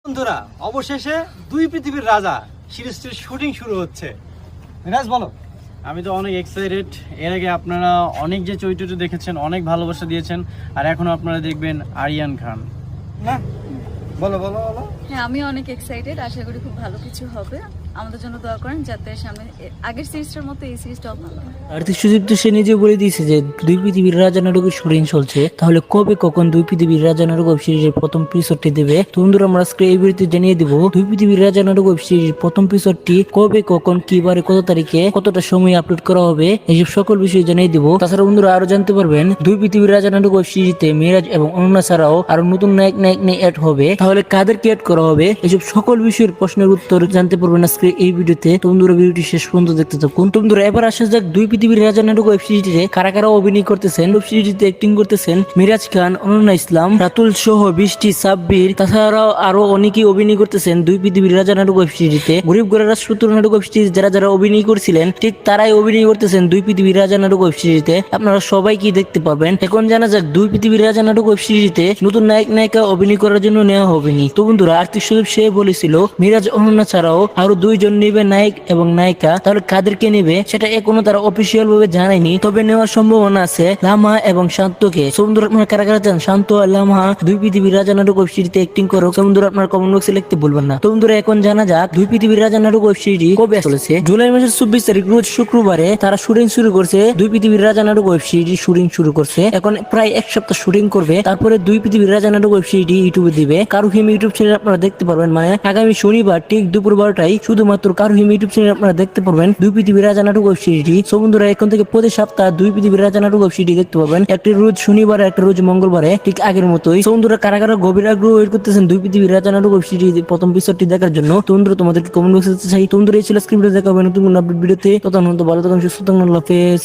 বন্ধুরা, অবশেষে দুই পৃথিবীর রাজা সিরিজটির শুটিং শুরু হচ্ছে। মিরাজ বলো। আমি তো অনেক এক্সাইটেড। এর আগে আপনারা অনেক যে চরিত্রটি দেখেছেন, অনেক ভালোবাসা দিয়েছেন, আর এখনো আপনারা দেখবেন আরিয়ান খান। না, বলো বলো বলো। হ্যাঁ, আমি অনেক এক্সাইটেড। আশা করি খুব ভালো কিছু হবে। আমাদের জন্য দোয়া করেন যাতে সামনে আগের সিরিজটার মতো এই সিরিজটাও ভালো হয়। আর্থিক সুদীপ তো সে নিজে বলে দিয়েছে যে দুই পৃথিবীর রাজা নাটকের শুটিং চলছে, তাহলে কবে কখন দুই পৃথিবীর রাজা নাটক ওয়েব সিরিজের প্রথম এপিসোডটি দেবে। তো বন্ধুরা, আমরা আজকে এই ভিডিওতে জানিয়ে দিব দুই পৃথিবীর রাজা নাটক ওয়েব সিরিজের প্রথম এপিসোডটি কবে কখন কিবারে কত তারিখে কতটা সময় আপলোড করা হবে, এইসব সকল বিষয় জানিয়ে দিব। তাছাড়া বন্ধুরা আরো জানতে পারবেন দুই পৃথিবীর রাজা নাটক ওয়েব সিরিজে মিরাজ এবং অনন্যা ছাড়াও আরো নতুন নায়ক নিয়ে অ্যাড হবে, তাহলে কাদেরকে অ্যাড করা হবে, এইসব সকল বিষয়ের প্রশ্নের উত্তর জানতে পারবেন আজকে এই ভিডিওতে। তো বন্ধুরা, ভিডিওটি শেষ পর্যন্ত দেখতে থাকুন। তো বন্ধুরা, এবার আসা যাক দুই পৃথিবীর রাজা নাটক ওয়েব সিরিজে কারা কারা অভিনয় করতেছেন। ওয়েব সিরিজটিতে অ্যাক্টিং করতেছেন মিরাজ খান, অনন্যা ইসলাম, রাতুল সহ বৃষ্টি, সাব্বির, তাছাড়াও আরো অনেকেই অভিনয় করতেছেন দুই পৃথিবীর রাজা নাটক ওয়েব সিরিজে। গরিব ঘরের রাজপুত্র নাটক ওয়েব সিরিজ যারা যারা অভিনয় করছিলেন ঠিক তারাই অভিনয় করতেছেন দুই পৃথিবীর রাজা নাটক ওয়েব সিরিজে। আপনারা সবাই কি দেখতে পাবেন। এখন জানা যাক দুই পৃথিবীর রাজা নাটক ওয়েব সিরিজে নতুন নায়িকা অভিনয় করার জন্য নেওয়া হবে নি। তো বন্ধুরা, আর্থিক সুদীপ সে বলেছিল মিরাজ অনন্যা ছাড়াও আরো দুইজন নেবে নায়ক এবং নায়িকা, তাহলে কাদেরকে নেবে সেটা এখনো তারা অফিসিয়াল ভাবে জানায়নি, তবে নেওয়ার সম্ভাবনা আছে লামা এবং শান্তকে। সো বন্ধুরা, আপনারা কারা কারা চান শান্ত আর লামা দুই পৃথিবীর রাজা নাটক ওয়েব সিরিজে অ্যাক্টিং করো। তো বন্ধুরা, আপনারা কমেন্ট বক্সে লিখতে ভুলবেন না। তো বন্ধুরা, এখন জানা যাক দুই পৃথিবীর রাজা নাটক ওয়েব সিরিজ কবে চলেছে। জুলাই মাসের 24 তারিখ রোজ শুক্রবারে তারা শুটিং শুরু করছে। দুই পৃথিবীর রাজা নাটক ওয়েব সিরিজ শুটিং শুরু করছে। এখন প্রায় এক সপ্তাহ শুটিং করবে, তারপরে দুই পৃথিবীর রাজা নাটক ওয়েব সিরিজ ইউটিউবে দিবে। কারুহিম ইউটিউব চ্যানেল আপনারা দেখতে পারবেন, মানে আগামী শনিবার ঠিক দুপুর 12টায় শুধুমাত্র কারুহিম ইউটিউব চ্যানেল আপনারা দেখতে পারবেন দুই পৃথিবীর রাজা নাটক ওয়েব সিরিজ। সো বন্ধুরা, এখন থেকে প্রতি সপ্তাহ দুই পৃথিবীর রাজা নাটক ওয়েব সিরিজ দেখতে পাবেন, একটি রোজ শনিবারে একটা রোজ মঙ্গলবারে, ঠিক আগের মতোই। সো বন্ধুরা, কারা কারা গভীর আগ্রহ ওয়েট করতেছেন দুই পৃথিবীর রাজা নাটক ওয়েব সিরিজ প্রথম এপিসোডটি দেখার জন্য। তো বন্ধুরা, তোমাদেরকে কমেন্ট বক্সে চাই। তো বন্ধুরা, এই ছিল স্ক্রিপ্টে দেখা হবে নতুন আপডেট ভিডিওতে। ততক্ষণ ভালো থাকুন, সুস্থ থাকুন, আল্লাহ হাফেজ।